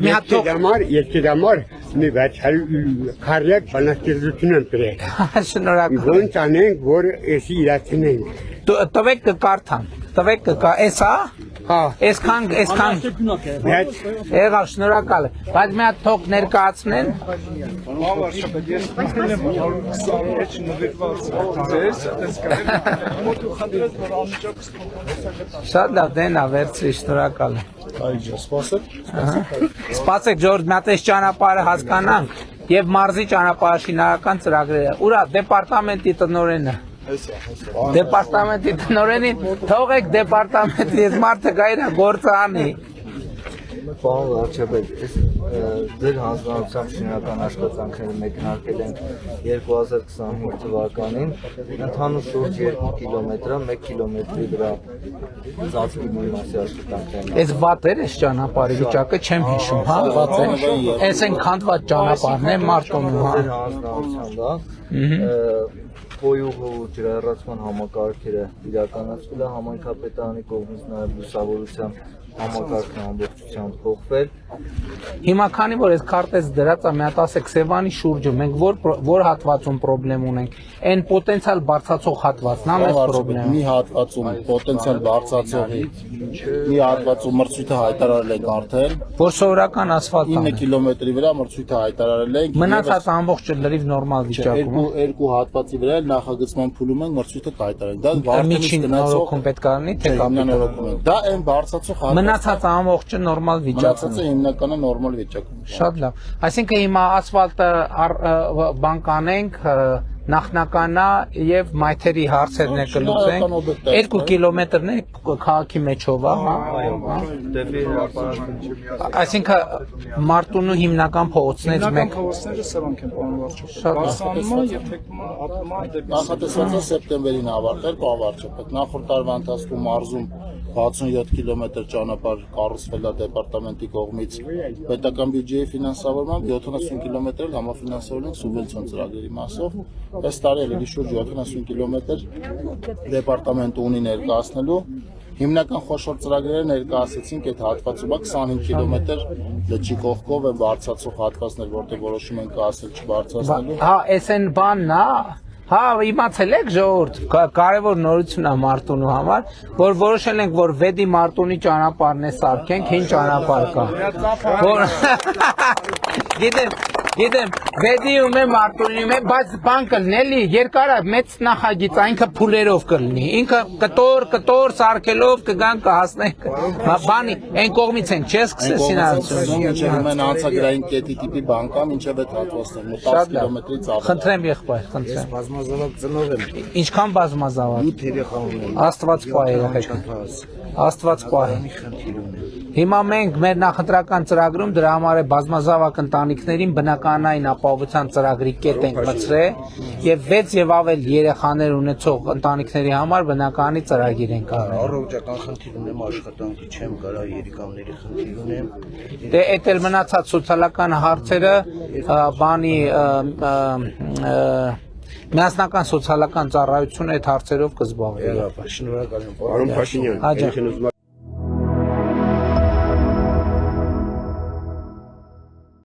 Երկիրամար մի վաչար քարյակ բանաստեղծություն են գրել։ Շնորհակալ։ Ոնց անենք, որ էսի իրացնենք։ Տվեք կկարդան։ Տվեք կկա, էսա։ Հա, Այսքան բայց եղավ շնորհակալ։ Բայց մի հատ թող ներկայացնեն։ Շատ լավ դենա վերցրի շնորհակալ։ Սպասեք Ժորժ, մի հատ այս ճանապարհը հասկանանք եւ մարզի ճանապարհի շինարարական ծրագրերը։ Ուրա դեպարտամենտի տնօրենը։ Դեպարտամենտի տնօրենին թողեք դեպարտամենտի այս մարդը գա իր գործը անի։ Պարոն վարչապետ, ձեր հանձնարարությամբ շինարարական աշխատանքները մեկնարկել են 2025 թվականին, ընդհանուր շուրջ 2 կիլոմետրը, 1 կիլոմետրի վրա ծածկի մի մասի աշխատանքներն են։ Այս վատ էր այս ճանապարհի վիճակը, չեմ հիշում, հա, վատ է։ Այս են քանդված ճանապարհն է Մարտոնում, հա։ Ձեր հանձնարարությամբ Պոյուղու ջրահեռացման համակարգերը իրականացվել է համայնքապետարանի կողմից նաև լուսավորության համակարգն ամբողջությամբ փոխվել։ Հիմա քանի որ այս քարտեզ դրած է, մի հատ ասեք Սևանի շուրջը մենք որ հատվածում խնդրեմ ունենք, այն պոտենցիալ բարձրացող հատվածն է մեծ խնդրեմ։ Մի հատվածում պոտենցիալ բարձրացողի մի հատվածում մրցույթը հայտարարել ենք արդեն, Որ սովորական ասֆալտ 9 է։ կիլոմետրի վրա մրցույթը հայտարարել ենք։ Մնացած ամբողջը լրիվ նորմալ վիճակում է։ Երկու հատվածի վրա նախագծման փուլում ենք մրցույթը հայտարարենք։ Դա Միջին նորոգում պետք է լինի, թե նորոգում ենք։ Դա այն բարձրացող մնացած ամբողջը նորմալ վիճակում հատվածը հիմնականը նորմալ վիճակում։ Շատ լավ։ Այսինքն հիմա ասֆալտը բան կանենք, նախնականա եւ մայթերի հարցերն է կլուծենք։ 2 կիլոմետրն է քաղաքի մեջով, հա։ Դեպի հրապարակը։ Այսինքն Մարտունու հիմնական փողոցներից մեկ։ Փողոցները սրանք են պարոն վարչապետ։ Շատ Բարսանումը եւ թեկնումը ակնումը դեպի Նախատեսված է սեպտեմբերին ավարտել, պարոն նախորդ տարվա ընթացքում մարզում 67 կիլոմետր ճանապարհ կառուցվել է դեպարտամենտի կողմից պետական բյուջեի ֆինանսավորմամբ 70 կիլոմետր համաֆինանսավորել ենք սուբվենցիոն ծրագրերի մասով այս տարի էլի շուրջ 70 կիլոմետր դեպարտամենտը ունի ներկայացնելու հիմնական խոշոր ծրագրերը ներկայացեցինք այդ հատվածում 25 կիլոմետր լճի կողքով են բարձրացող հատվածներ որտեղ որոշում են կայացել չբարձրացնելու Հա, էս են բանն է։ Հա, իմացել եք ժողովուրդ, կարևոր նորություն է Մարտունու համար, որ որոշել ենք, որ Վեդի Մարտունի ճանապարհն է սարքենք, հին ճանապարհ կա։ Որ Գիտեմ, Վեդիում է Մարտունիում է, բայց բան կլինի, էլի երկար է, մեծ նախագիծ, ինքը փուլերով կլինի։ Ինքը կտոր սարքելով կգան կհասնենք։ Բանի, այն կողմից ենք, չէ՞ սկսես շինարարություն։ Մինչև մեն անցագրային կետի տիպի բան կա, մինչև այդ հատվածներն 10 կիլոմետրից ավելի։ Խնդրեմ եղբայր, խնդրեմ։ Բազմազավակ ծնող եմ։ Ինչքան բազմազավակ։ 8 երեխա ունեմ։ Աստված պահի երեխեք։ Աստված պահի։ Հիմա մենք մեր նախընտրական ծրագրում դրա համար է բազմազավակ ընտանիքներին բնականային ապահովության ծրագրի կետ ենք մտցրել եւ 6 եւ ավել երեխաներ ունեցող ընտանիքների համար բնականի ծրագիր ենք արել։ Առողջական խնդիր ունեմ, աշխատանքի չեմ կարա, երեխաների խնդիր ունեմ։ Դե էդ էլ մնացած սոցիալական հարցերը բանի միասնական սոցիալական ծառայությունը այդ հարցերով կզբաղվի։ Շնորհակալ եմ։ Պարոն Փաշինյան, Հաջող։